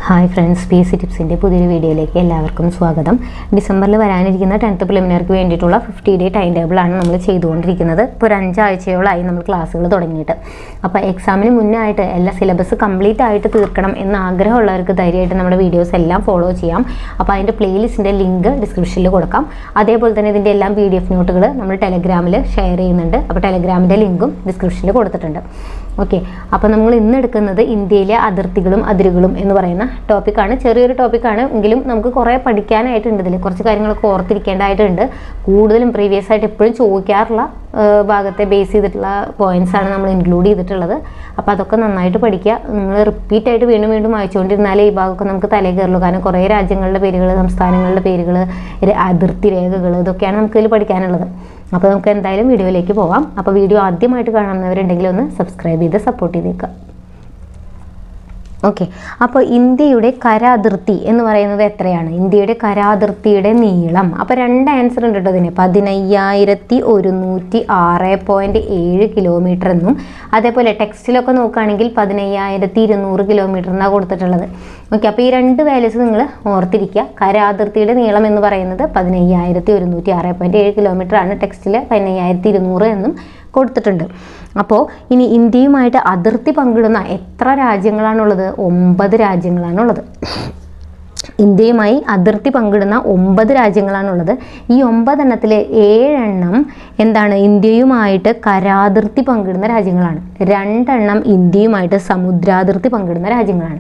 Hi friends, PSC ടിപ്സിൻ്റെ പുതിയൊരു വീഡിയോയിലേക്ക് എല്ലാവർക്കും സ്വാഗതം. ഡിസംബറിൽ വരാനിരിക്കുന്ന 10th പ്രിലിമിനറിക്ക് വേണ്ടിയിട്ടുള്ള 50 ഡേ ടൈം ടേബിളാണ് നമ്മൾ ചെയ്തുകൊണ്ടിരിക്കുന്നത്. ഇപ്പോൾ ഒരു 5 ആഴ്ചയോളമായി നമ്മൾ ക്ലാസ്സുകൾ തുടങ്ങിയിട്ട്. അപ്പോൾ എക്സാമിന് മുന്നായിട്ട് എല്ലാ സിലബസ് കംപ്ലീറ്റ് ആയിട്ട് തീർക്കണം എന്ന ആഗ്രഹമുള്ളവർക്ക് ധൈര്യമായിട്ട് നമ്മുടെ വീഡിയോസ് എല്ലാം ഫോളോ ചെയ്യാം. അപ്പോൾ അതിൻ്റെ പ്ലേലിസ്റ്റിൻ്റെ ലിങ്ക് ഡിസ്ക്രിപ്ഷനിൽ കൊടുക്കാം. അതേപോലെ തന്നെ ഇതിൻ്റെ എല്ലാം PDF നോട്ടുകൾ നമ്മൾ ടെലഗ്രാമിൽ ഷെയർ ചെയ്യുന്നുണ്ട്. അപ്പോൾ ടെലഗ്രാമിൻ്റെ ലിങ്കും ഡിസ്ക്രിപ്ഷനിൽ കൊടുത്തിട്ടുണ്ട്. ഓക്കെ, അപ്പോൾ നമ്മൾ ഇന്ന് എടുക്കുന്നത് ഇന്ത്യയിലെ അതിർത്തികളും അതിരുകളും എന്ന് പറയുന്ന ടോപ്പിക്കാണ്. ചെറിയൊരു ടോപ്പിക്കാണ് എങ്കിലും നമുക്ക് കുറേ പഠിക്കാനായിട്ടുണ്ട്. ഇതിൽ കുറച്ച് കാര്യങ്ങളൊക്കെ ഓർത്തിരിക്കേണ്ടതായിട്ടുണ്ട്. കൂടുതലും പ്രീവിയസ് ആയിട്ട് എപ്പോഴും ചോദിക്കാറുള്ള ഭാഗത്തെ ബേസ് ചെയ്തിട്ടുള്ള പോയിന്റ്സാണ് നമ്മൾ ഇൻക്ലൂഡ് ചെയ്തിട്ടുള്ളത്. അപ്പോൾ അതൊക്കെ നന്നായിട്ട് പഠിക്കുക. നിങ്ങൾ റിപ്പീറ്റായിട്ട് വീണ്ടും വീണ്ടും വായിച്ചുകൊണ്ടിരുന്നാലേ ഈ ഭാഗമൊക്കെ നമുക്ക് തലേ കയറുള്ളൂ. കാരണം കുറേ രാജ്യങ്ങളുടെ പേരുകൾ, സംസ്ഥാനങ്ങളുടെ പേരുകൾ, അതിർത്തി രേഖകൾ, ഇതൊക്കെയാണ് നമുക്കിതിൽ പഠിക്കാനുള്ളത്. അപ്പോൾ നമുക്ക് എന്തായാലും വീഡിയോയിലേക്ക് പോവാം. അപ്പോൾ വീഡിയോ ആദ്യമായിട്ട് കാണുന്നവരുണ്ടെങ്കിൽ ഒന്ന് സബ്സ്ക്രൈബ് ചെയ്ത് സപ്പോർട്ട് ചെയ്തേക്കുക. ഓക്കെ, അപ്പോൾ ഇന്ത്യയുടെ കര അതിർത്തി എന്ന് പറയുന്നത് എത്രയാണ്? ഇന്ത്യയുടെ കര അതിർത്തിയുടെ നീളം. അപ്പോൾ 2 ആൻസർ ഉണ്ട് കേട്ടോ ഇതിന്. 15,106.7 കിലോമീറ്റർ എന്നും, അതേപോലെ ടെക്സ്റ്റിലൊക്കെ നോക്കുകയാണെങ്കിൽ 15,200 കിലോമീറ്റർ എന്നാണ് കൊടുത്തിട്ടുള്ളത്. ഓക്കെ, അപ്പോൾ ഈ 2 വാല്യൂസ് നിങ്ങൾ ഓർത്തിരിക്കുക. കര അതിർത്തിയുടെ നീളം എന്ന് പറയുന്നത് 15,106.7 കിലോമീറ്റർ ആണ്. ടെക്സ്റ്റിൽ 15,200 എന്നും കൊടുത്തിട്ടുണ്ട്. അപ്പോൾ ഇനി ഇന്ത്യയുമായിട്ട് അതിർത്തി പങ്കിടുന്ന എത്ര രാജ്യങ്ങളാണുള്ളത്? 9 രാജ്യങ്ങളാണുള്ളത്. ഇന്ത്യയുമായി അതിർത്തി പങ്കിടുന്ന 9 രാജ്യങ്ങളാണുള്ളത്. ഈ 9 എണ്ണത്തിൽ 7 എണ്ണം എന്താണ്? ഇന്ത്യയുമായിട്ട് കരാതിർത്തി പങ്കിടുന്ന രാജ്യങ്ങളാണ്. 2 എണ്ണം ഇന്ത്യയുമായിട്ട് സമുദ്രാതിർത്തി പങ്കിടുന്ന രാജ്യങ്ങളാണ്.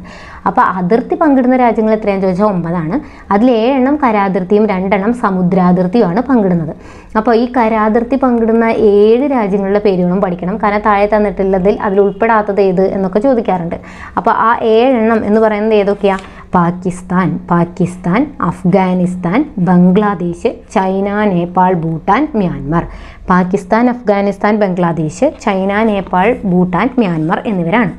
അപ്പോൾ അതിർത്തി പങ്കിടുന്ന രാജ്യങ്ങൾ എത്രയാണെന്ന് ചോദിച്ചാൽ 9 ആണ്. അതിൽ 7 എണ്ണം കരാതിർത്തിയും 2 എണ്ണം സമുദ്രാതിർത്തിയുമാണ് പങ്കിടുന്നത്. അപ്പോൾ ഈ കരാതിർത്തി പങ്കിടുന്ന 7 രാജ്യങ്ങളുടെ പേരുകളും പഠിക്കണം. കാരണം താഴെ തന്നിട്ടുള്ളതിൽ അതിൽ ഉൾപ്പെടാത്തത് ഏത് എന്നൊക്കെ ചോദിക്കാറുണ്ട്. അപ്പോൾ ആ 7 എണ്ണം എന്ന് പറയുന്നത് ഏതൊക്കെയാണ്? Pakistan, Afghanistan, Bangladesh, China, Nepal, Bhutan, Myanmar. Pakistan, Afghanistan, Bangladesh, China, Nepal, Bhutan, Myanmar എന്നിവരാണ്.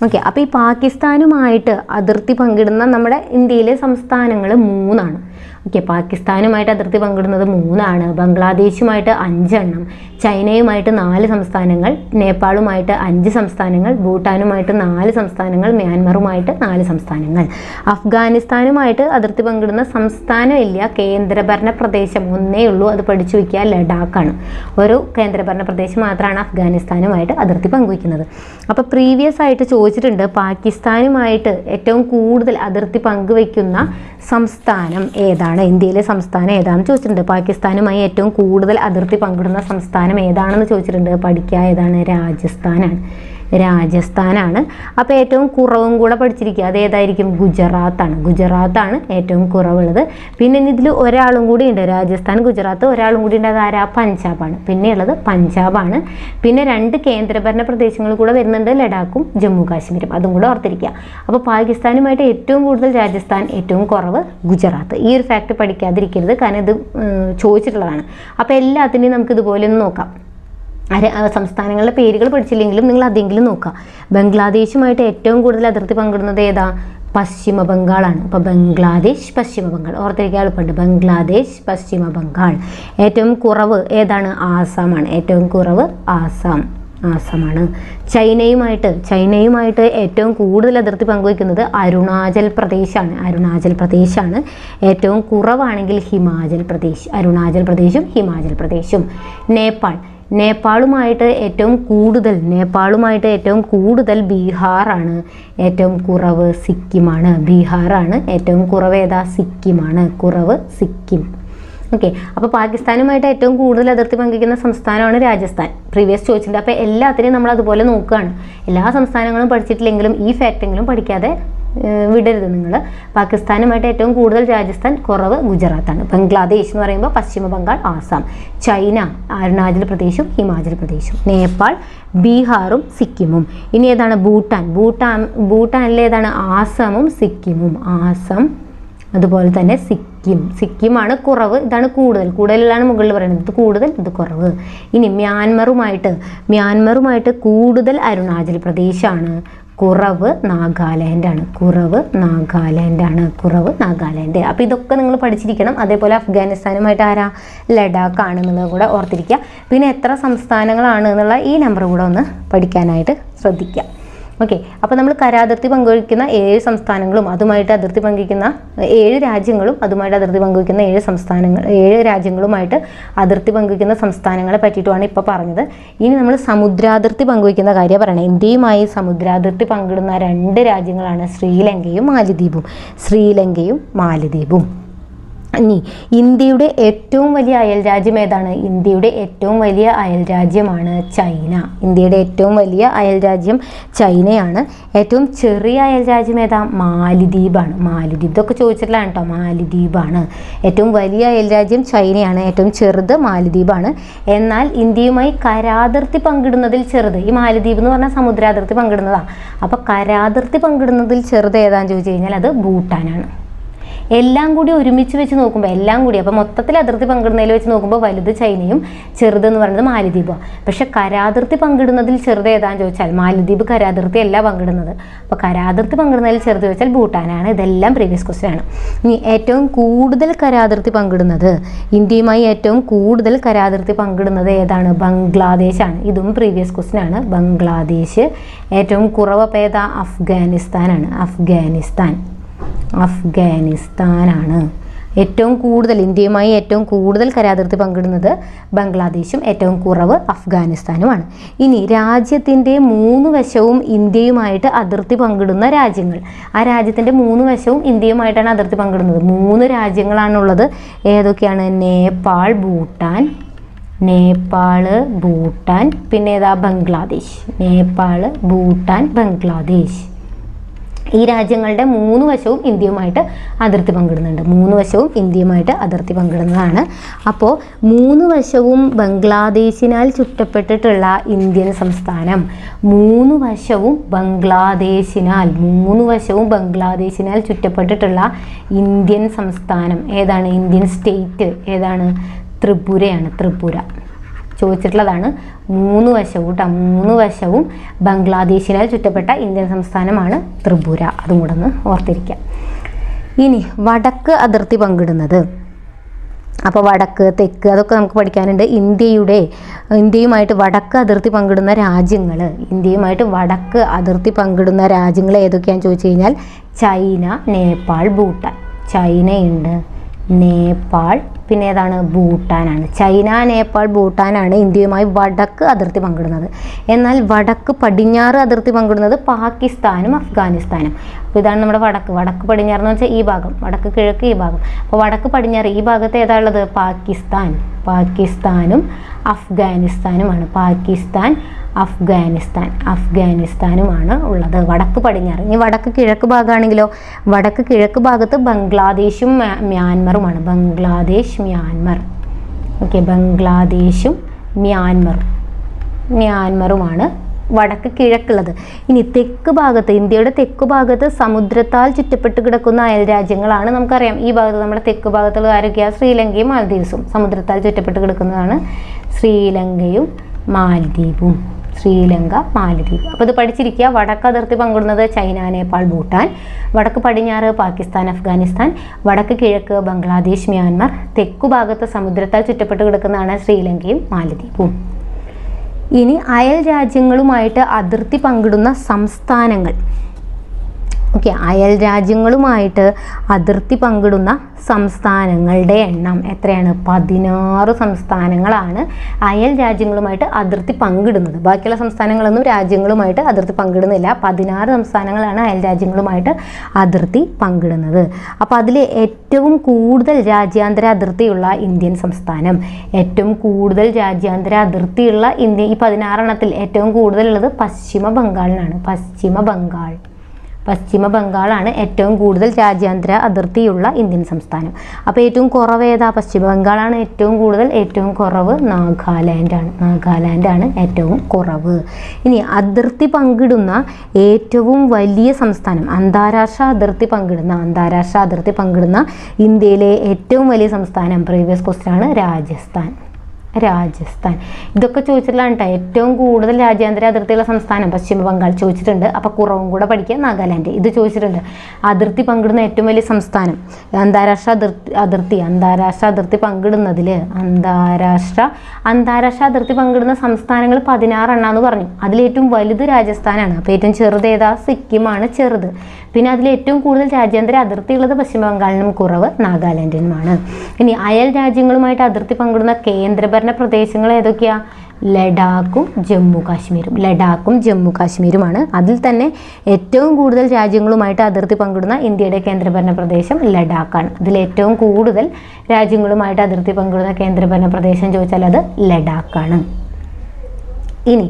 ഓക്കെ, അപ്പോൾ ഈ പാകിസ്ഥാനുമായിട്ട് അതിർത്തി പങ്കിടുന്ന നമ്മുടെ ഇന്ത്യയിലെ സംസ്ഥാനങ്ങൾ 3 ആണ്. ഓക്കെ, പാകിസ്ഥാനുമായിട്ട് അതിർത്തി പങ്കിടുന്നത് 3 ആണ്. ബംഗ്ലാദേശുമായിട്ട് 5 എണ്ണം, ചൈനയുമായിട്ട് 4 സംസ്ഥാനങ്ങൾ, നേപ്പാളുമായിട്ട് 5 സംസ്ഥാനങ്ങൾ, ഭൂട്ടാനുമായിട്ട് 4 സംസ്ഥാനങ്ങൾ, മ്യാൻമറുമായിട്ട് 4 സംസ്ഥാനങ്ങൾ. അഫ്ഗാനിസ്ഥാനുമായിട്ട് അതിർത്തി പങ്കിടുന്ന സംസ്ഥാനമില്ല, കേന്ദ്രഭരണ പ്രദേശം ഒന്നേ ഉള്ളൂ. അത് പഠിച്ചു വയ്ക്കുക, ലഡാക്കാണ്. ഒരു കേന്ദ്രഭരണ പ്രദേശം മാത്രമാണ് അഫ്ഗാനിസ്ഥാനുമായിട്ട് അതിർത്തി പങ്കുവയ്ക്കുന്നത്. അപ്പോൾ പ്രീവിയസ് ആയിട്ട് ചോദിച്ചിട്ടുണ്ട് പാകിസ്ഥാനുമായിട്ട് ഏറ്റവും കൂടുതൽ അതിർത്തി പങ്കുവയ്ക്കുന്ന സംസ്ഥാനം ഏതാണ്? ഇന്ത്യയിലെ സംസ്ഥാനം ഏതാണെന്ന് ചോദിച്ചിട്ടുണ്ട്. പാകിസ്ഥാനുമായി ഏറ്റവും കൂടുതൽ അതിർത്തി പങ്കിടുന്ന സംസ്ഥാനം ഏതാണെന്ന് ചോദിച്ചിട്ടുണ്ട്. പഠിക്കുക, ഏതാണ്? രാജസ്ഥാനാണ്. അപ്പോൾ ഏറ്റവും കുറവും കൂടെ പഠിച്ചിരിക്കുക. അത് ഏതായിരിക്കും? ഗുജറാത്താണ് ഏറ്റവും കുറവുള്ളത്. പിന്നെ ഇതിൽ ഒരാളും കൂടി ഉണ്ട്, രാജസ്ഥാൻ, ഗുജറാത്ത്, ഒരാളും കൂടി ഉണ്ട്. അത് ആരാ? പഞ്ചാബാണ്. പിന്നെയുള്ളത് പഞ്ചാബാണ്. പിന്നെ 2 കേന്ദ്രഭരണ പ്രദേശങ്ങൾ കൂടെ വരുന്നുണ്ട്, ലഡാക്കും ജമ്മു കാശ്മീരും. അതും കൂടെ ഓർത്തിരിക്കുക. അപ്പോൾ പാകിസ്ഥാനുമായിട്ട് ഏറ്റവും കൂടുതൽ രാജസ്ഥാൻ, ഏറ്റവും കുറവ് ഗുജറാത്ത്. ഈ ഒരു ഫാക്ട് പഠിക്കാതിരിക്കരുത്, കാരണം ഇത് ചോദിച്ചിട്ടുള്ളതാണ്. അപ്പോൾ എല്ലാത്തിനെയും നമുക്ക് ഇതുപോലെ ഒന്ന് നോക്കാം. സംസ്ഥാനങ്ങളുടെ പേരുകൾ പഠിച്ചില്ലെങ്കിലും നിങ്ങൾ അതെങ്കിലും നോക്കുക. ബംഗ്ലാദേശുമായിട്ട് ഏറ്റവും കൂടുതൽ അതിർത്തി പങ്കിടുന്നത് ഏതാ? പശ്ചിമ ബംഗാളാണ്. അപ്പോൾ ബംഗ്ലാദേശ്, പശ്ചിമ ബംഗാൾ ഓർത്തിരിക്കാൻ എളുപ്പമുണ്ട്. ബംഗ്ലാദേശ്, പശ്ചിമ ബംഗാൾ. ഏറ്റവും കുറവ് ഏതാണ്? ആസാമാണ്. ഏറ്റവും കുറവ് ആസാമാണ്. ചൈനയുമായിട്ട് ഏറ്റവും കൂടുതൽ അതിർത്തി പങ്കുവയ്ക്കുന്നത് അരുണാചൽ പ്രദേശാണ്. ഏറ്റവും കുറവാണെങ്കിൽ ഹിമാചൽ പ്രദേശ്. അരുണാചൽ പ്രദേശും ഹിമാചൽ പ്രദേശും. നേപ്പാളുമായിട്ട് ഏറ്റവും കൂടുതൽ ബീഹാറാണ്. ഏറ്റവും കുറവ് സിക്കിമാണ്. ബീഹാറാണ്. ഏറ്റവും കുറവ് ഏതാ? സിക്കിമാണ്. കുറവ് സിക്കിം. ഓക്കെ, അപ്പോൾ പാകിസ്ഥാനുമായിട്ട് ഏറ്റവും കൂടുതൽ അതിർത്തി പങ്കിടുന്ന സംസ്ഥാനമാണ് രാജസ്ഥാൻ. പ്രീവിയസ് ചോദിച്ചിട്ടുണ്ട്. അപ്പോൾ എല്ലാത്തിനെയും നമ്മൾ അതുപോലെ നോക്കുകയാണ്. എല്ലാ സംസ്ഥാനങ്ങളും പഠിച്ചിട്ടില്ലെങ്കിലും ഈ ഫാക്റ്റെങ്കിലും പഠിക്കാതെ വിടരുത് നിങ്ങൾ. പാകിസ്ഥാനുമായിട്ട് ഏറ്റവും കൂടുതൽ രാജസ്ഥാൻ, കുറവ് ഗുജറാത്താണ്. ബംഗ്ലാദേശ് എന്ന് പറയുമ്പോൾ പശ്ചിമ ബംഗാൾ, ആസാം. ചൈന, അരുണാചൽ പ്രദേശും ഹിമാചൽ പ്രദേശും. നേപ്പാൾ, ബീഹാറും സിക്കിമും. ഇനി ഏതാണ്? ഭൂട്ടാനിലെ ഏതാണ്? ആസാമും സിക്കിമും. ആസാം, അതുപോലെ തന്നെ സിക്കിമാണ് കുറവ്. ഇതാണ് കൂടുതലാണ് മുകളിൽ പറയുന്നത്. ഇത് കൂടുതൽ, ഇത് കുറവ്. ഇനി മ്യാൻമറുമായിട്ട് കൂടുതൽ അരുണാചൽ പ്രദേശാണ്, കുറവ് നാഗാലാൻഡാണ്. അപ്പോൾ ഇതൊക്കെ നിങ്ങൾ പഠിച്ചിരിക്കണം. അതേപോലെ അഫ്ഗാനിസ്ഥാനുമായിട്ട് ആരാ? ലഡാക്ക് ആണെന്നുള്ളത് കൂടെ ഓർത്തിരിക്കുക. പിന്നെ എത്ര സംസ്ഥാനങ്ങളാണ് എന്നുള്ള ഈ നമ്പർ കൂടെ ഒന്ന് പഠിക്കാനായിട്ട് ശ്രദ്ധിക്കുക. ഓക്കെ, അപ്പോൾ നമ്മൾ കരാതിർത്തി പങ്കുവയ്ക്കുന്ന 7 സംസ്ഥാനങ്ങളും അതുമായിട്ട് അതിർത്തി പങ്കുവയ്ക്കുന്ന 7 രാജ്യങ്ങളും അതുമായിട്ട് അതിർത്തി പങ്കുവയ്ക്കുന്ന 7 രാജ്യങ്ങളുമായിട്ട് അതിർത്തി പങ്കുവയ്ക്കുന്ന സംസ്ഥാനങ്ങളെ പറ്റിയിട്ടുമാണ് ഇപ്പോൾ പറഞ്ഞത്. ഇനി നമ്മൾ സമുദ്രാതിർത്തി പങ്കുവയ്ക്കുന്ന കാര്യം പറയണം. ഇന്ത്യയുമായി സമുദ്രാതിർത്തി പങ്കിടുന്ന 2 രാജ്യങ്ങളാണ് ശ്രീലങ്കയും മാലിദ്വീപും. ഇനി ഇന്ത്യയുടെ ഏറ്റവും വലിയ അയൽ രാജ്യം ഏതാണ്? ഇന്ത്യയുടെ ഏറ്റവും വലിയ അയൽ രാജ്യമാണ് ചൈന. ഇന്ത്യയുടെ ഏറ്റവും വലിയ അയൽ രാജ്യം ചൈനയാണ്. ഏറ്റവും ചെറിയ അയൽ രാജ്യം ഏതാ? മാലിദ്വീപാണ്. മാലിദ്വീപ് ഇതൊക്കെ ചോദിച്ചിട്ടുള്ളതാണ് കേട്ടോ. മാലിദ്വീപാണ്. ഏറ്റവും വലിയ അയൽ രാജ്യം ചൈനയാണ്, ഏറ്റവും ചെറുത് മാലിദ്വീപാണ്. എന്നാൽ ഇന്ത്യയുമായി കരാതിർത്തി പങ്കിടുന്നതിൽ ചെറുത്, ഈ മാലിദ്വീപ് എന്ന് പറഞ്ഞാൽ സമുദ്രാതിർത്തി പങ്കിടുന്നതാണ്. അപ്പോൾ കരാതിർത്തി പങ്കിടുന്നതിൽ ചെറുത് ഏതാണെന്ന് ചോദിച്ചു കഴിഞ്ഞാൽ അത് ഭൂട്ടാനാണ്. എല്ലാം കൂടി ഒരുമിച്ച് വെച്ച് നോക്കുമ്പോൾ എല്ലാം കൂടി അപ്പോൾ മൊത്തത്തിൽ അതിർത്തി പങ്കിടുന്നതിൽ വെച്ച് നോക്കുമ്പോൾ വലുത് ചൈനയും ചെറുതെന്ന് പറയുന്നത് മാലിദ്വീപാണ്. പക്ഷെ കരാതിർത്തി പങ്കിടുന്നതിൽ ചെറുത് ഏതാണെന്ന് ചോദിച്ചാൽ മാലിദ്വീപ് കരാതിർത്തി അല്ല പങ്കിടുന്നത്. അപ്പോൾ കരാതിർത്തി പങ്കിടുന്നതിൽ ചെറുത് ചോദിച്ചാൽ ഭൂട്ടാനാണ്. ഇതെല്ലാം പ്രീവിയസ് ക്വസ്റ്റ്യൻ ആണ്. ഇനി ഏറ്റവും കൂടുതൽ കരാതിർത്തി പങ്കിടുന്നത്, ഇന്ത്യയുമായി ഏറ്റവും കൂടുതൽ കരാതിർത്തി പങ്കിടുന്നത് ഏതാണ്? ബംഗ്ലാദേശാണ്. ഇതും പ്രീവിയസ് ക്വസ്റ്റ്യൻ ആണ്. ബംഗ്ലാദേശ്. ഏറ്റവും കുറവ് അപ്പോൾ ഏതാ? അഫ്ഗാനിസ്ഥാനാണ്. ഏറ്റവും കൂടുതൽ ഇന്ത്യയുമായി ഏറ്റവും കൂടുതൽ കരാതിർത്തി പങ്കിടുന്നത് ബംഗ്ലാദേശും ഏറ്റവും കുറവ് അഫ്ഗാനിസ്ഥാനുമാണ്. ഇനി രാജ്യത്തിൻ്റെ 3 വശവും ഇന്ത്യയുമായിട്ട് അതിർത്തി പങ്കിടുന്ന രാജ്യങ്ങൾ. ആ രാജ്യത്തിൻ്റെ 3 വശവും ഇന്ത്യയുമായിട്ടാണ് അതിർത്തി പങ്കിടുന്നത്. 3 രാജ്യങ്ങളാണുള്ളത്. ഏതൊക്കെയാണ്? നേപ്പാൾ, ഭൂട്ടാൻ, പിന്നെ ഏതാ? ബംഗ്ലാദേശ്. നേപ്പാൾ, ഭൂട്ടാൻ, ബംഗ്ലാദേശ്. ഈ രാജ്യങ്ങളുടെ 3 വശവും ഇന്ത്യയുമായിട്ട് അതിർത്തി പങ്കിടുന്നുണ്ട്. 3 വശവും ഇന്ത്യയുമായിട്ട് അതിർത്തി പങ്കിടുന്നതാണ്. അപ്പോൾ 3 വശവും ബംഗ്ലാദേശിനാൽ ചുറ്റപ്പെട്ടിട്ടുള്ള ഇന്ത്യൻ സംസ്ഥാനം, 3 വശവും ബംഗ്ലാദേശിനാൽ ചുറ്റപ്പെട്ടിട്ടുള്ള ഇന്ത്യൻ സംസ്ഥാനം ഏതാണ്? ഇന്ത്യൻ സ്റ്റേറ്റ് ഏതാണ്? ത്രിപുരയാണ്. ത്രിപുര ചോദിച്ചിട്ടുള്ളതാണ്. 3 വശവും ബംഗ്ലാദേശിനാൽ ചുറ്റപ്പെട്ട ഇന്ത്യൻ സംസ്ഥാനമാണ് ത്രിപുര. അതും കൂടെ ഒന്ന് ഓർത്തിരിക്കാം. ഇനി വടക്ക് അതിർത്തി പങ്കിടുന്നത്, അപ്പോൾ വടക്ക് തെക്ക് അതൊക്കെ നമുക്ക് പഠിക്കാനുണ്ട്. ഇന്ത്യയുമായിട്ട് വടക്ക് അതിർത്തി പങ്കിടുന്ന രാജ്യങ്ങൾ ഏതൊക്കെയാണെന്ന് ചോദിച്ചു കഴിഞ്ഞാൽ ചൈന, നേപ്പാൾ, ഭൂട്ടാൻ. ചൈനയുണ്ട്, നേപ്പാൾ, പിന്നെ ഏതാണ്? ഭൂട്ടാനാണ്. ചൈന, നേപ്പാൾ, ഭൂട്ടാനാണ് ഇന്ത്യയുമായി വടക്ക് അതിർത്തി പങ്കിടുന്നത്. എന്നാൽ വടക്ക് പടിഞ്ഞാറ് അതിർത്തി പങ്കിടുന്നത് പാകിസ്ഥാനും അഫ്ഗാനിസ്ഥാനും. അപ്പോൾ ഇതാണ് നമ്മുടെ വടക്ക് പടിഞ്ഞാറ് എന്ന് വെച്ചാൽ ഈ ഭാഗം, വടക്ക് കിഴക്ക് ഈ ഭാഗം. അപ്പോൾ വടക്ക് പടിഞ്ഞാറ് ഈ ഭാഗത്ത് ഏതാ ഉള്ളത്? പാകിസ്ഥാനും അഫ്ഗാനിസ്ഥാനുമാണ്. അഫ്ഗാനിസ്ഥാനുമാണ് ഉള്ളത് വടക്ക് പടിഞ്ഞാറ്. ഇനി വടക്ക് കിഴക്ക് ഭാഗമാണെങ്കിലോ? വടക്ക് കിഴക്ക് ഭാഗത്ത് ബംഗ്ലാദേശും മ്യാൻമറുമാണ്. ബംഗ്ലാദേശും മ്യാൻമറുമാണ് വടക്ക് കിഴക്കുള്ളത്. ഇനി തെക്ക് ഭാഗത്ത്, ഇന്ത്യയുടെ തെക്ക് ഭാഗത്ത് സമുദ്രത്താൽ ചുറ്റപ്പെട്ട് കിടക്കുന്ന അയൽ രാജ്യങ്ങളാണ്. നമുക്കറിയാം ഈ ഭാഗത്ത് നമ്മുടെ തെക്ക് ഭാഗത്തുള്ള ആരൊക്കെയാണ്? ശ്രീലങ്കയും മാലദ്വീപ്സും. സമുദ്രത്താൽ ചുറ്റപ്പെട്ട് കിടക്കുന്നതാണ് ശ്രീലങ്ക, മാലദ്വീപ്. അപ്പോൾ ഇത് പഠിച്ചിരിക്കുക. വടക്ക് അതിർത്തി പങ്കിടുന്നത് ചൈന, നേപ്പാൾ, ഭൂട്ടാൻ. വടക്ക് പടിഞ്ഞാറ് പാകിസ്ഥാൻ, അഫ്ഗാനിസ്ഥാൻ. വടക്ക് കിഴക്ക് ബംഗ്ലാദേശ്, മ്യാൻമർ. തെക്കു ഭാഗത്ത് സമുദ്രത്താൽ ചുറ്റപ്പെട്ട് കിടക്കുന്നതാണ് ശ്രീലങ്കയും മാലദ്വീപും. ഇനി അയൽ രാജ്യങ്ങളുമായിട്ട് അതിർത്തി പങ്കിടുന്ന സംസ്ഥാനങ്ങൾ. അയൽ രാജ്യങ്ങളുമായിട്ട് അതിർത്തി പങ്കിടുന്ന സംസ്ഥാനങ്ങളുടെ എണ്ണം എത്രയാണ്? 16 സംസ്ഥാനങ്ങളാണ് അയൽ രാജ്യങ്ങളുമായിട്ട് അതിർത്തി പങ്കിടുന്നത്. ബാക്കിയുള്ള സംസ്ഥാനങ്ങളൊന്നും രാജ്യങ്ങളുമായിട്ട് അതിർത്തി പങ്കിടുന്നില്ല. 16 സംസ്ഥാനങ്ങളാണ് അയൽ രാജ്യങ്ങളുമായിട്ട് അതിർത്തി പങ്കിടുന്നത്. അപ്പോൾ അതിൽ ഏറ്റവും കൂടുതൽ രാജ്യാന്തര അതിർത്തിയുള്ള ഇന്ത്യൻ സംസ്ഥാനം, ഏറ്റവും കൂടുതൽ രാജ്യാന്തര അതിർത്തിയുള്ള ഇന്ത്യ, ഈ 16 എണ്ണത്തിൽ ഏറ്റവും കൂടുതലുള്ളത് പശ്ചിമ ബംഗാളിനാണ്. പശ്ചിമ ബംഗാളാണ് ഏറ്റവും കൂടുതൽ രാജ്യാന്തര അതിർത്തിയുള്ള ഇന്ത്യൻ സംസ്ഥാനം. അപ്പോൾ ഏറ്റവും കുറവ് ഏതാ? പശ്ചിമ ബംഗാളാണ് ഏറ്റവും കൂടുതൽ. ഏറ്റവും കുറവ് നാഗാലാൻഡാണ് ഏറ്റവും കുറവ്. ഇനി അതിർത്തി പങ്കിടുന്ന ഏറ്റവും വലിയ സംസ്ഥാനം, അന്താരാഷ്ട്ര അതിർത്തി പങ്കിടുന്ന ഇന്ത്യയിലെ ഏറ്റവും വലിയ സംസ്ഥാനം, പ്രീവിയസ് ക്വസ്റ്റ്യൻ ആണ്, രാജസ്ഥാൻ. ഇതൊക്കെ ചോദിച്ചിട്ടുള്ളതാണ് കേട്ടോ. ഏറ്റവും കൂടുതൽ രാജ്യാന്തര അതിർത്തിയുള്ള സംസ്ഥാനം പശ്ചിമ ബംഗാൾ ചോദിച്ചിട്ടുണ്ട്. അപ്പോൾ കുറവും കൂടെ പഠിക്കുക. നാഗാലാൻഡ് ഇത് ചോദിച്ചിട്ടുണ്ട്. അതിർത്തി പങ്കിടുന്ന ഏറ്റവും വലിയ സംസ്ഥാനം അന്താരാഷ്ട്ര അതിർത്തി പങ്കിടുന്നതിൽ അന്താരാഷ്ട്ര അതിർത്തി പങ്കിടുന്ന സംസ്ഥാനങ്ങൾ 16 എണ്ണാന്ന് പറഞ്ഞു. അതിലേറ്റവും വലുത് രാജസ്ഥാനാണ്. അപ്പോൾ ഏറ്റവും ചെറുത് ഏതാ? സിക്കിമാണ് ചെറുത്. പിന്നെ അതിലേറ്റവും കൂടുതൽ രാജ്യാന്തര അതിർത്തി ഉള്ളത് പശ്ചിമ ബംഗാളിനും കുറവ് നാഗാലാൻഡിനുമാണ്. ഇനി അയൽ രാജ്യങ്ങളുമായിട്ട് അതിർത്തി പങ്കിടുന്ന കേന്ദ്രഭരണ പ്രദേശങ്ങൾ ഏതൊക്കെയാ? ലഡാക്കും ജമ്മു കാശ്മീരുമാണ്. അതിൽ തന്നെ ഏറ്റവും കൂടുതൽ രാജ്യങ്ങളുമായിട്ട് അതിർത്തി പങ്കിടുന്ന ഇന്ത്യയുടെ കേന്ദ്രഭരണ പ്രദേശം ലഡാക്കാണ്. അതിൽ ഏറ്റവും കൂടുതൽ രാജ്യങ്ങളുമായിട്ട് അതിർത്തി പങ്കിടുന്ന കേന്ദ്രഭരണ പ്രദേശം ചോദിച്ചാൽ അത് ലഡാക്കാണ്. ഇനി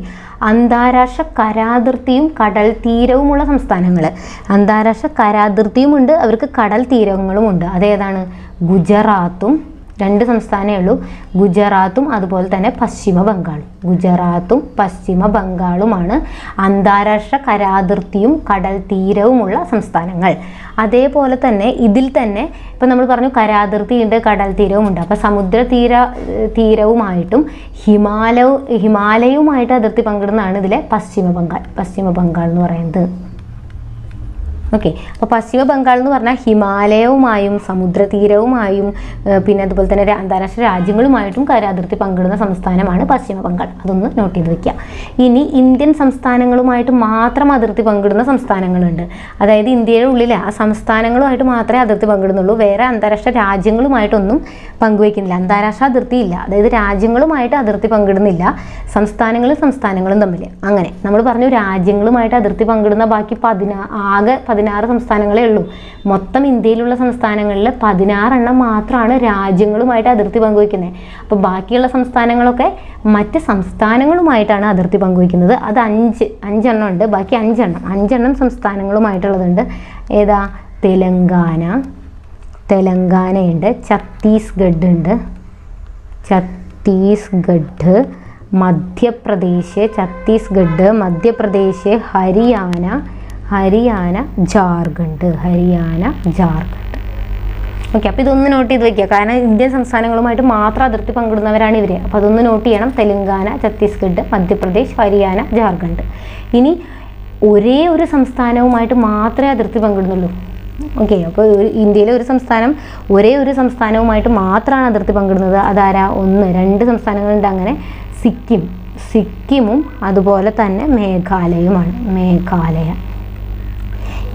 അന്താരാഷ്ട്ര കരാതിർത്തിയും കടൽ തീരവുമുള്ള സംസ്ഥാനങ്ങൾ. അന്താരാഷ്ട്ര കരാതിർത്തിയുമുണ്ട്, അവർക്ക് കടൽ തീരങ്ങളുമുണ്ട്. അതേതാണ്? ഗുജറാത്തും, 2 സംസ്ഥാനമേ ഉള്ളൂ, ഗുജറാത്തും അതുപോലെ തന്നെ പശ്ചിമ ബംഗാളുമാണ് അന്താരാഷ്ട്ര കരാതിർത്തിയും കടൽ തീരവുമുള്ള സംസ്ഥാനങ്ങൾ. അതേപോലെ തന്നെ ഇതിൽ തന്നെ ഇപ്പം നമ്മൾ പറഞ്ഞു കരാതിർത്തിയുണ്ട്, കടൽ തീരവുമുണ്ട്. അപ്പോൾ സമുദ്ര തീരവുമായിട്ടും ഹിമാലയവുമായിട്ട് അതിർത്തി പങ്കിടുന്നതാണ് ഇതിലെ പശ്ചിമ ബംഗാൾ എന്ന് പറയുന്നത്. ഓക്കെ. അപ്പോൾ പശ്ചിമ ബംഗാൾ എന്ന് പറഞ്ഞാൽ ഹിമാലയവുമായും സമുദ്രതീരവുമായും പിന്നെ അതുപോലെ തന്നെ അന്താരാഷ്ട്ര രാജ്യങ്ങളുമായിട്ടും കരാതിർത്തി പങ്കിടുന്ന സംസ്ഥാനമാണ് പശ്ചിമ ബംഗാൾ. അതൊന്ന് നോട്ട് ചെയ്ത് വെക്കുക. ഇനി ഇന്ത്യൻ സംസ്ഥാനങ്ങളുമായിട്ട് മാത്രം അതിർത്തി പങ്കിടുന്ന സംസ്ഥാനങ്ങളുണ്ട്. അതായത് ഇന്ത്യയുടെ ഉള്ളിൽ ആ സംസ്ഥാനങ്ങളുമായിട്ട് മാത്രമേ അതിർത്തി പങ്കിടുന്നുള്ളൂ. വേറെ അന്താരാഷ്ട്ര രാജ്യങ്ങളുമായിട്ടൊന്നും പങ്കുവയ്ക്കുന്നില്ല. അന്താരാഷ്ട്ര അതിർത്തി ഇല്ല. അതായത് രാജ്യങ്ങളുമായിട്ട് അതിർത്തി പങ്കിടുന്നില്ല, സംസ്ഥാനങ്ങളും തമ്മിൽ. അങ്ങനെ നമ്മൾ പറഞ്ഞു രാജ്യങ്ങളുമായിട്ട് അതിർത്തി പങ്കിടുന്ന ബാക്കി 16 സംസ്ഥാനങ്ങളേ ഉള്ളൂ. മൊത്തം ഇന്ത്യയിലുള്ള സംസ്ഥാനങ്ങളിൽ 16 എണ്ണം മാത്രമാണ് രാജ്യങ്ങളുമായിട്ട് അതിർത്തി പങ്കുവയ്ക്കുന്നത്. അപ്പോൾ ബാക്കിയുള്ള സംസ്ഥാനങ്ങളൊക്കെ മറ്റ് സംസ്ഥാനങ്ങളുമായിട്ടാണ് അതിർത്തി പങ്കുവയ്ക്കുന്നത്. അത് 5 എണ്ണം ഉണ്ട്. ബാക്കി 5 എണ്ണം സംസ്ഥാനങ്ങളുമായിട്ടുള്ളതുണ്ട്. ഏതാ? തെലങ്കാനയുണ്ട്, ഛത്തീസ്ഗഡ് ഉണ്ട്, മധ്യപ്രദേശ്, ഹരിയാന, ജാർഖണ്ഡ്. ഓക്കെ. അപ്പോൾ ഇതൊന്ന് നോട്ട് ചെയ്ത് വയ്ക്കുക. കാരണം ഇന്ത്യൻ സംസ്ഥാനങ്ങളുമായിട്ട് മാത്രം അതിർത്തി പങ്കിടുന്നവരാണ് ഇവർ. അപ്പോൾ അതൊന്ന് നോട്ട് ചെയ്യണം. തെലങ്കാന, ഛത്തീസ്ഗഡ്, മധ്യപ്രദേശ്, ഹരിയാന, ജാർഖണ്ഡ്. ഇനി ഒരേ ഒരു സംസ്ഥാനവുമായിട്ട് മാത്രമേ അതിർത്തി പങ്കിടുന്നുള്ളൂ. ഓക്കെ. അപ്പോൾ ഇന്ത്യയിലെ ഒരേ ഒരു സംസ്ഥാനവുമായിട്ട് മാത്രമാണ് അതിർത്തി പങ്കിടുന്നത്. അതാരാ? 2 സംസ്ഥാനങ്ങളുണ്ട് അങ്ങനെ. സിക്കിമും അതുപോലെ തന്നെ മേഘാലയ.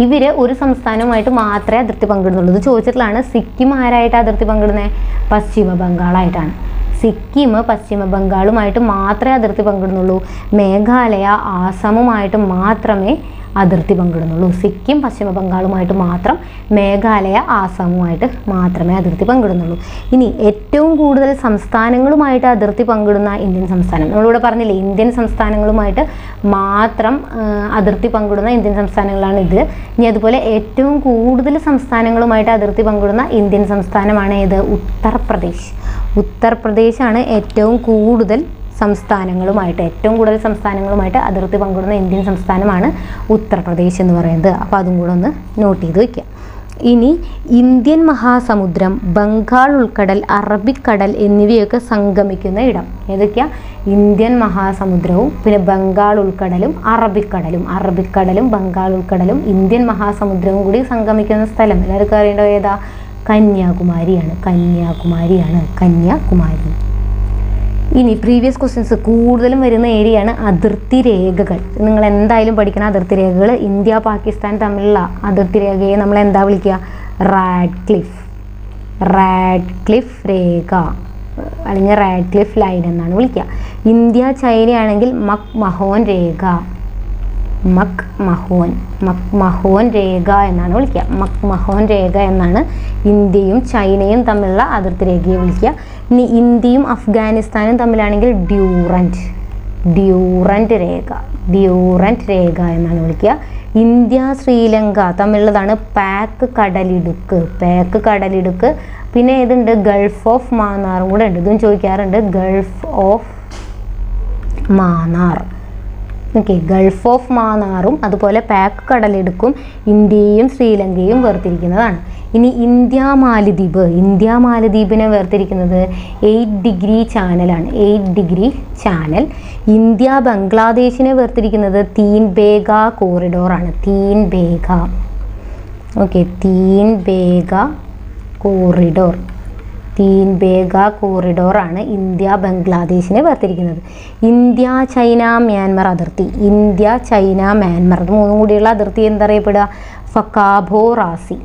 ഇവർ ഒരു സംസ്ഥാനവുമായിട്ട് മാത്രമേ അതിർത്തി പങ്കിടുന്നുള്ളൂ. ഇത് ചോദിച്ചിട്ടുള്ളതാണ്. സിക്കിം ആരായിട്ട് അതിർത്തി പങ്കിടുന്നത്? പശ്ചിമ ബംഗാളായിട്ടാണ്. സിക്കിം പശ്ചിമ ബംഗാളുമായിട്ട് മാത്രമേ അതിർത്തി പങ്കിടുന്നുള്ളൂ. മേഘാലയ ആസാമുമായിട്ട് മാത്രമേ അതിർത്തി പങ്കിടുന്നുള്ളൂ. സിക്കിം പശ്ചിമ ബംഗാളുമായിട്ട് മാത്രം, മേഘാലയ ആസാമുമായിട്ട് മാത്രമേ അതിർത്തി പങ്കിടുന്നുള്ളൂ. ഇനി ഏറ്റവും കൂടുതൽ സംസ്ഥാനങ്ങളുമായിട്ട് അതിർത്തി പങ്കിടുന്ന ഇന്ത്യൻ സംസ്ഥാനം നമ്മളിവിടെ പറഞ്ഞില്ലേ, ഇന്ത്യൻ സംസ്ഥാനങ്ങളുമായിട്ട് മാത്രം അതിർത്തി പങ്കിടുന്ന ഇന്ത്യൻ സംസ്ഥാനങ്ങളാണ് ഇത്. ഇനി അതുപോലെ ഏറ്റവും കൂടുതൽ സംസ്ഥാനങ്ങളുമായിട്ട് അതിർത്തി പങ്കിടുന്ന ഇന്ത്യൻ സംസ്ഥാനമാണ് ഏത്? ഉത്തർപ്രദേശാണ് ഏറ്റവും കൂടുതൽ സംസ്ഥാനങ്ങളുമായിട്ട് അതിർത്തി പങ്കിടുന്ന ഇന്ത്യൻ സംസ്ഥാനമാണ് ഉത്തർപ്രദേശ് എന്ന് പറയുന്നത്. അപ്പോൾ അതും കൂടെ ഒന്ന് നോട്ട് ചെയ്ത് വയ്ക്കുക. ഇനി ഇന്ത്യൻ മഹാസമുദ്രം, ബംഗാൾ ഉൾക്കടൽ, അറബിക്കടൽ എന്നിവയൊക്കെ സംഗമിക്കുന്ന ഇടം ഏതൊക്കെയാ? ഇന്ത്യൻ മഹാസമുദ്രവും പിന്നെ ബംഗാൾ ഉൾക്കടലും അറബിക്കടലും ബംഗാൾ ഉൾക്കടലും ഇന്ത്യൻ മഹാസമുദ്രവും കൂടി സംഗമിക്കുന്ന സ്ഥലം എല്ലാവർക്കും അറിയേണ്ടത് ഏതാ? കന്യാകുമാരിയാണ്. ഇനി പ്രീവിയസ് ക്വസ്റ്റ്യൻസ് കൂടുതലും വരുന്ന ഏരിയയാണ് അതിർത്തി രേഖകൾ. നിങ്ങൾ എന്തായാലും പഠിക്കണം അതിർത്തി രേഖകൾ. ഇന്ത്യ പാകിസ്ഥാൻ തമ്മിലുള്ള അതിർത്തി രേഖയെ നമ്മൾ എന്താ വിളിക്കുക? റാഡ്ക്ലിഫ് രേഖ അല്ലെങ്കിൽ റാഡ്ക്ലിഫ് ലൈൻ എന്നാണ് വിളിക്കുക. ഇന്ത്യ ചൈന ആണെങ്കിൽ മക്മഹോൻ രേഖ എന്നാണ് വിളിക്കുക. മക്മഹോൻ രേഖ എന്നാണ് ഇന്ത്യയും ചൈനയും തമ്മിലുള്ള അതിർത്തി രേഖയെ വിളിക്കുക. ഇനി ഇന്ത്യയും അഫ്ഗാനിസ്ഥാനും തമ്മിലാണെങ്കിൽ ഡ്യൂറൻറ്റ് രേഖ എന്നാണ് വിളിക്കുക. ഇന്ത്യ ശ്രീലങ്ക തമ്മിലുള്ളതാണ് പാക്ക് കടലിടുക്ക്. പിന്നെ ഏതുണ്ട്? ഗൾഫ് ഓഫ് മാന്നാറും കൂടെ ഉണ്ട്. ഇതും ചോദിക്കാറുണ്ട്. Gulf of Mannar. Okay. Gulf of മാന്നാറും അതുപോലെ പാക്ക് കടലിടുക്കും ഇന്ത്യയും ശ്രീലങ്കയും വേർതിരിക്കുന്നതാണ്. ഇനി ഇന്ത്യ മാലദ്വീപിനെ വേർതിരിക്കുന്നത് 8 ഡിഗ്രി ചാനലാണ്. 8 ഡിഗ്രി ചാനൽ. ഇന്ത്യ ബംഗ്ലാദേശിനെ വേർതിരിക്കുന്നത് 3 ബേഗ കോറിഡോറാണ്. 3 ബേഗ. Okay, 3 Bigha corridor. 3 ബേഗ കോറിഡോറാണ് ഇന്ത്യ ബംഗ്ലാദേശിനെ വേർതിരിക്കുന്നത്. ഇന്ത്യ ചൈന മ്യാൻമർ അതിർത്തി. ഇന്ത്യ ചൈന മ്യാൻമർ ഇത് മൂന്നും കൂടിയുള്ള അതിർത്തി എന്തറിയപ്പെടുക? Hkakabo Razi.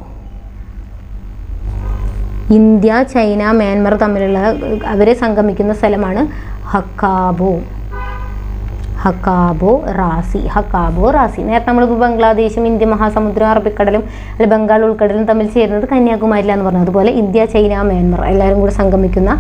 India China Myanmar തമ്മിലുള്ള അവരെ സംഗമിക്കുന്ന സ്ഥലമാണ് ഹക്കാബോ റാസി. നേരത്തെ നമ്മളിപ്പോൾ ബംഗ്ലാദേശും ഇന്ത്യ മഹാസമുദ്രം അറബിക്കടലും അല്ലെങ്കിൽ ബംഗാൾ ഉൾക്കടലും തമ്മിൽ ചേരുന്നത് കന്യാകുമാരിയിലാന്ന് പറഞ്ഞു. അതുപോലെ ഇന്ത്യ ചൈന മ്യാൻമർ എല്ലാവരും കൂടി സംഗമിക്കുന്ന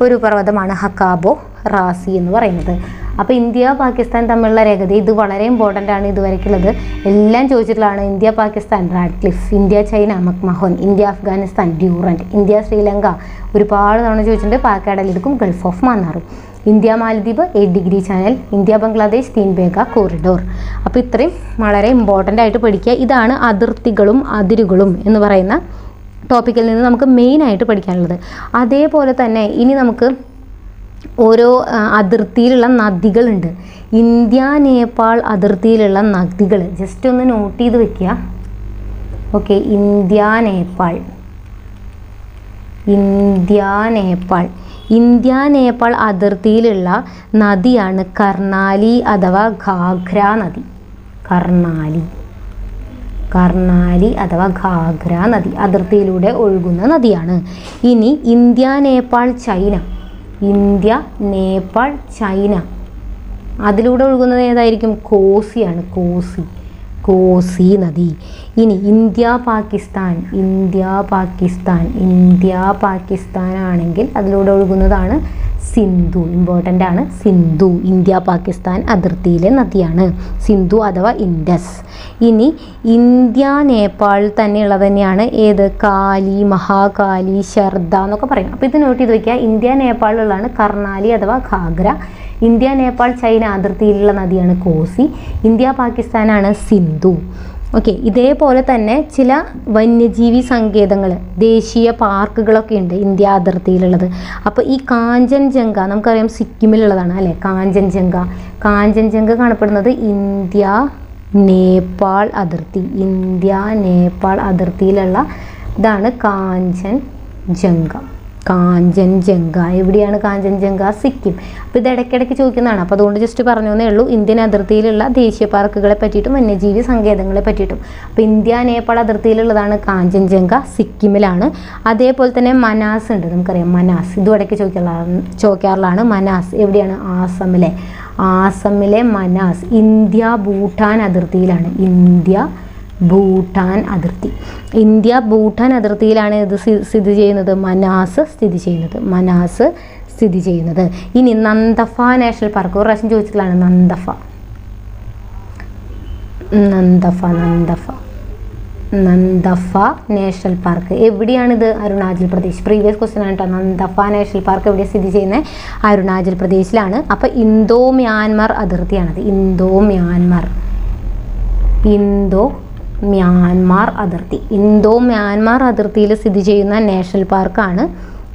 ഒരു പർവ്വതമാണ് ഹക്കാബോ റാസി എന്ന് പറയുന്നത്. അപ്പോൾ ഇന്ത്യ പാകിസ്ഥാൻ തമ്മിലുള്ള രേഖത ഇത് വളരെ ഇമ്പോർട്ടൻ്റ് ആണ്. ഇതുവരെയ്ക്കുള്ളത് എല്ലാം ചോദിച്ചിട്ടുള്ളതാണ്. India Pakistan Radcliffe, India China McMahon, India Afghanistan Durand, India Sri Lanka ഒരുപാട് തവണ ചോദിച്ചിട്ടുണ്ട്. പാക്കടൽ ഇടുക്കും, ഗൾഫ് ഓഫ് മന്നാറും. ഇന്ത്യ മാലദ്വീപ് 8 degree channel, India Bangladesh 3 Bigha corridor. അപ്പോൾ ഇത്രയും വളരെ ഇമ്പോർട്ടൻ്റ് ആയിട്ട് പഠിക്കുക. ഇതാണ് അതിർത്തികളും അതിരുകളും എന്ന് പറയുന്ന ടോപ്പിക്കിൽ നിന്ന് നമുക്ക് മെയിനായിട്ട് പഠിക്കാനുള്ളത്. അതേപോലെ തന്നെ ഇനി നമുക്ക് ഓരോ അതിർത്തിയിലുള്ള നദികളുണ്ട്. ഇന്ത്യ നേപ്പാൾ അതിർത്തിയിലുള്ള നദികൾ ജസ്റ്റ് ഒന്ന് നോട്ട് ചെയ്ത് വെക്കുക. ഓക്കെ, ഇന്ത്യ നേപ്പാൾ അതിർത്തിയിലുള്ള നദിയാണ് കർണാലി അഥവാ ഘാഗ്ര നദി. കർണാലി അഥവാ ഘാഗ്ര നദി അതിർത്തിയിലൂടെ ഒഴുകുന്ന നദിയാണ്. ഇനി ഇന്ത്യ നേപ്പാൾ ചൈന അതിലൂടെ ഒഴുകുന്നത് ഏതായിരിക്കും? കോസിയാണ്. കോസി നദി. ഇനി ഇന്ത്യ പാകിസ്ഥാൻ ആണെങ്കിൽ അതിലൂടെ ഒഴുകുന്നതാണ് സിന്ധു. ഇമ്പോർട്ടൻ്റ് ആണ് സിന്ധു. ഇന്ത്യ പാകിസ്ഥാൻ അതിർത്തിയിലെ നദിയാണ് സിന്ധു അഥവാ ഇൻഡസ്. ഇനി ഇന്ത്യ നേപ്പാൾ തന്നെയുള്ളത് തന്നെയാണ് ഏത്? കാലി, മഹാകാലി, ശർദ എന്നൊക്കെ പറയും. അപ്പോൾ ഇത് നോട്ട് ചെയ്ത് വയ്ക്കുക. ഇന്ത്യ നേപ്പാളിലുള്ളതാണ് കർണാലി അഥവാ ഘാഗ്ര. ഇന്ത്യ നേപ്പാൾ ചൈന അതിർത്തിയിലുള്ള നദിയാണ് കോസി. ഇന്ത്യ പാകിസ്ഥാനാണ് സിന്ധു. ഓക്കെ, ഇതേപോലെ തന്നെ ചില വന്യജീവി സങ്കേതങ്ങൾ, ദേശീയ പാർക്കുകളൊക്കെ ഉണ്ട് ഇന്ത്യ അതിർത്തിയിലുള്ളത്. അപ്പോൾ ഈ കാഞ്ചൻജംഗ നമുക്കറിയാം സിക്കിമിലുള്ളതാണ് അല്ലേ? കാഞ്ചൻജംഗ കാണപ്പെടുന്നത് ഇന്ത്യ നേപ്പാൾ അതിർത്തിയിലുള്ള ഇതാണ് കാഞ്ചൻജംഗ. എവിടെയാണ് കാഞ്ചൻജംഗ? സിക്കിം. അപ്പോൾ ഇത് ഇടയ്ക്കിടയ്ക്ക് ചോദിക്കുന്നതാണ്. അപ്പോൾ അതുകൊണ്ട് ജസ്റ്റ് പറഞ്ഞു എന്നേ ഉള്ളൂ. ഇന്ത്യൻ അതിർത്തിയിലുള്ള ദേശീയ പാർക്കുകളെ പറ്റിയിട്ടും വന്യജീവി സങ്കേതങ്ങളെ പറ്റിയിട്ടും. അപ്പോൾ ഇന്ത്യ നേപ്പാൾ അതിർത്തിയിലുള്ളതാണ് കാഞ്ചൻജംഗ, സിക്കിമിലാണ്. അതേപോലെ തന്നെ മനാസ് ഉണ്ട്, നമുക്കറിയാം മനാസ്. ഇതും ഇടയ്ക്ക് ചോദിക്കാറുള്ളതാണ്. മനാസ് എവിടെയാണ്? ആസമിലെ മനാസ് ഇന്ത്യ ഭൂട്ടാൻ അതിർത്തിയിലാണ്. ഇന്ത്യ ഭൂട്ടാൻ അതിർത്തിയിലാണ് ഇത് സ്ഥിതി ചെയ്യുന്നത്? മനാസ് സ്ഥിതി ചെയ്യുന്നത്. ഇനി നന്ദഫ നാഷണൽ പാർക്ക് ഒരു പ്രാവശ്യം ചോദിച്ചിട്ടുള്ളതാണ്. നന്ദഫ നാഷണൽ പാർക്ക് എവിടെയാണിത്? അരുണാചൽ പ്രദേശ്. പ്രീവിയസ് ക്വസ്റ്റ്യൻ ആണ് കേട്ടോ. നന്ദഫ നാഷണൽ പാർക്ക് എവിടെ സ്ഥിതി ചെയ്യുന്നത്? അരുണാചൽ പ്രദേശിലാണ്. അപ്പോൾ ഇന്തോ മ്യാൻമർ അതിർത്തിയാണത്. ഇന്തോ മ്യാൻമാർ അതിർത്തിയിൽ സ്ഥിതി ചെയ്യുന്ന നാഷണൽ പാർക്കാണ്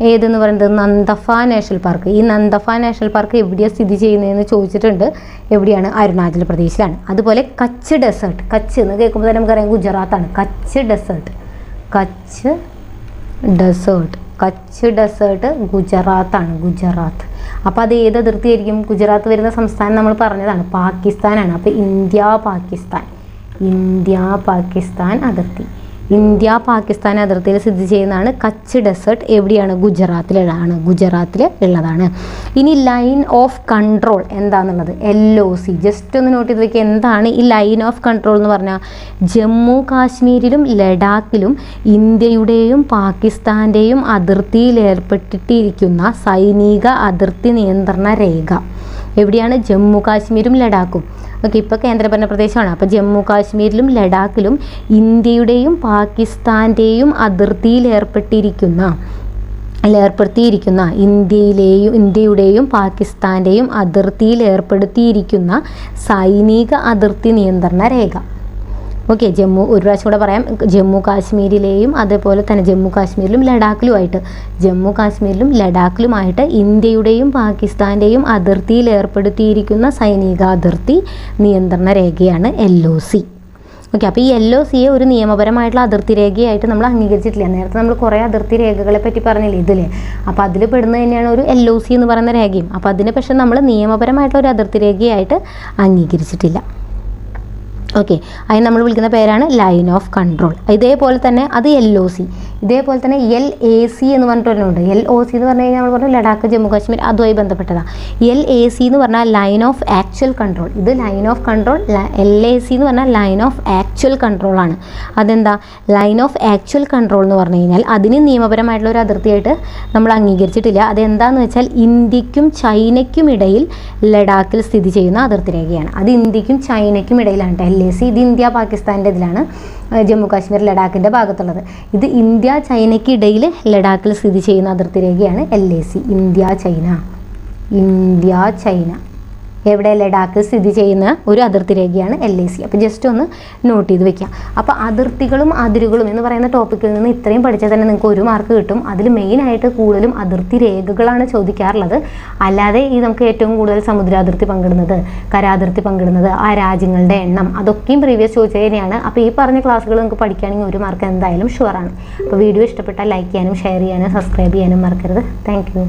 ഏതെന്ന് പറയുന്നത്? നന്ദഫ നാഷണൽ പാർക്ക്. ഈ നന്ദഫ നാഷണൽ പാർക്ക് എവിടെയാണ് സ്ഥിതി ചെയ്യുന്നതെന്ന് ചോദിച്ചിട്ടുണ്ട്. എവിടെയാണ്? അരുണാചൽ പ്രദേശിലാണ്. അതുപോലെ കച്ച് ഡെസേർട്ട്. കച്ച് എന്ന് കേൾക്കുമ്പോൾ തന്നെ നമുക്കറിയാം ഗുജറാത്താണ്. കച്ച് ഡെസേർട്ട് ഗുജറാത്താണ്. അപ്പോൾ അത് ഏത് അതിർത്തി ആയിരിക്കും? ഗുജറാത്ത് വരുന്ന സംസ്ഥാനം നമ്മൾ പറഞ്ഞതാണ് പാകിസ്ഥാനാണ്. അപ്പോൾ ഇന്ത്യ പാകിസ്ഥാൻ അതിർത്തി. ഇന്ത്യ പാകിസ്ഥാൻ അതിർത്തിയിൽ സ്ഥിതി ചെയ്യുന്നതാണ് കച്ച് ഡെസേർട്ട്. എവിടെയാണ്? ഗുജറാത്തിലുള്ളതാണ്. ഇനി ലൈൻ ഓഫ് കൺട്രോൾ എന്താണെന്നുള്ളത് LOC ജസ്റ്റ് ഒന്ന് നോട്ട് ചെയ്ത് വയ്ക്കുക. എന്താണ് ഈ ലൈൻ ഓഫ് കൺട്രോൾ എന്ന് പറഞ്ഞാൽ? ജമ്മു കാശ്മീരിലും ലഡാക്കിലും ഇന്ത്യയുടെയും പാകിസ്ഥാൻ്റെയും അതിർത്തിയിൽ ഏർപ്പെട്ടിരിക്കുന്ന സൈനിക അതിർത്തി നിയന്ത്രണ രേഖ എവിടെയാണ്? ജമ്മു കാശ്മീരും ലഡാക്കും. ഓക്കെ, ഇപ്പോൾ കേന്ദ്രഭരണ പ്രദേശമാണ്. അപ്പോൾ ജമ്മു കാശ്മീരിലും ലഡാക്കിലും ഇന്ത്യയുടെയും പാകിസ്ഥാൻ്റെയും അതിർത്തിയിൽ ഏർപ്പെടുത്തിയിരിക്കുന്ന ഇന്ത്യയുടെയും പാകിസ്ഥാൻ്റെയും അതിർത്തിയിൽ ഏർപ്പെടുത്തിയിരിക്കുന്ന സൈനിക അതിർത്തി നിയന്ത്രണ രേഖ. ഓക്കെ, ജമ്മു ഒരു പ്രാവശ്യം കൂടെ പറയാം, ജമ്മു കാശ്മീരിലെയും അതേപോലെ തന്നെ ജമ്മു കാശ്മീരിലും ലഡാക്കിലുമായിട്ട് ഇന്ത്യയുടെയും പാകിസ്ഥാൻ്റെയും അതിർത്തിയിൽ ഏർപ്പെടുത്തിയിരിക്കുന്ന സൈനികാതിർത്തി നിയന്ത്രണ രേഖയാണ് LOC. ഓക്കെ, അപ്പോൾ ഈ LOCയെ ഒരു നിയമപരമായിട്ടുള്ള അതിർത്തി രേഖയായിട്ട് നമ്മൾ അംഗീകരിച്ചിട്ടില്ല. നേരത്തെ നമ്മൾ കുറേ അതിർത്തി രേഖകളെ പറ്റി പറഞ്ഞില്ലേ ഇതിൽ, അപ്പോൾ അതിൽ പെടുന്നത് തന്നെയാണ് ഒരു LOC എന്ന് പറയുന്ന രേഖയും. അപ്പോൾ അതിനെ പക്ഷേ നമ്മൾ നിയമപരമായിട്ടുള്ള ഒരു അതിർത്തി രേഖയായിട്ട് അംഗീകരിച്ചിട്ടില്ല. ഓക്കെ, അതിന് നമ്മൾ വിളിക്കുന്ന പേരാണ് ലൈൻ ഓഫ് കൺട്രോൾ. ഇതേപോലെ തന്നെ അത് LOC, ഇതേപോലെ തന്നെ LAC എന്ന് പറഞ്ഞിട്ടൊരെണ്ണമുണ്ട്. LOC എന്ന് പറഞ്ഞു കഴിഞ്ഞാൽ നമ്മൾ പറഞ്ഞു ലഡാക്ക് ജമ്മു കാശ്മീർ അതുമായി ബന്ധപ്പെട്ടതാണ്. LAC എന്ന് പറഞ്ഞാൽ ലൈൻ ഓഫ് ആക്ച്വൽ കൺട്രോൾ. ഇത് ലൈൻ ഓഫ് കൺട്രോൾ. LAC എന്ന് പറഞ്ഞാൽ ലൈൻ ഓഫ് ആക്ച്വൽ കൺട്രോൾ ആണ്. അതെന്താ ലൈൻ ഓഫ് ആക്ച്വൽ കൺട്രോൾ എന്ന് പറഞ്ഞു കഴിഞ്ഞാൽ അതിന് നിയമപരമായിട്ടുള്ള ഒരു അതിർത്തിയായിട്ട് നമ്മൾ അംഗീകരിച്ചിട്ടില്ല. അതെന്താണെന്ന് വെച്ചാൽ ഇന്ത്യക്കും ചൈനയ്ക്കും ഇടയിൽ ലഡാക്കിൽ സ്ഥിതി ചെയ്യുന്ന അതിർത്തി രേഖയാണ്. അത് ഇന്ത്യക്കും ചൈനയ്ക്കും ഇടയിലാണ്. LAC ഇത് ഇന്ത്യ പാകിസ്ഥാൻ്റെ ഇതിലാണ്, ജമ്മു കാശ്മീർ ലഡാക്കിൻ്റെ ഭാഗത്തുള്ളത്. ഇത് ഇന്ത്യ ചൈനയ്ക്ക് ഇടയിൽ ലഡാക്കിൽ സ്ഥിതി ചെയ്യുന്ന അതിർത്തി രേഖയാണ് LAC. ഇന്ത്യ ചൈന എവിടെ ലഡാക്കിൽ സ്ഥിതി ചെയ്യുന്ന ഒരു അതിർത്തി രേഖയാണ് LAC. അപ്പോൾ ജസ്റ്റ് ഒന്ന് നോട്ട് ചെയ്ത് വെക്കാം. അപ്പോൾ അതിർത്തികളും അതിരുകളും എന്ന് പറയുന്ന ടോപ്പിക്കിൽ നിന്ന് ഇത്രയും പഠിച്ചാൽ തന്നെ നിങ്ങൾക്ക് 1 മാർക്ക് കിട്ടും. അതിൽ മെയിനായിട്ട് കൂടുതലും അതിർത്തി രേഖകളാണ് ചോദിക്കാറുള്ളത്. അല്ലാതെ ഈ നമുക്ക് ഏറ്റവും കൂടുതൽ സമുദ്രാതിർത്തി പങ്കിടുന്നത്, കരാതിർത്തി പങ്കിടുന്നത്, ആ രാജ്യങ്ങളുടെ എണ്ണം, അതൊക്കെയും പ്രീവിയസ് ചോദിച്ചത് തന്നെയാണ്. അപ്പോൾ ഈ പറഞ്ഞ ക്ലാസ്സുകൾ നിങ്ങൾക്ക് പഠിക്കുകയാണെങ്കിൽ 1 മാർക്ക് എന്തായാലും ഷുവറാണ്. അപ്പോൾ വീഡിയോ ഇഷ്ടപ്പെട്ടാൽ ലൈക്ക് ചെയ്യാനും ഷെയർ ചെയ്യാനും സബ്സ്ക്രൈബ് ചെയ്യാനും മറക്കരുത്. Thank you.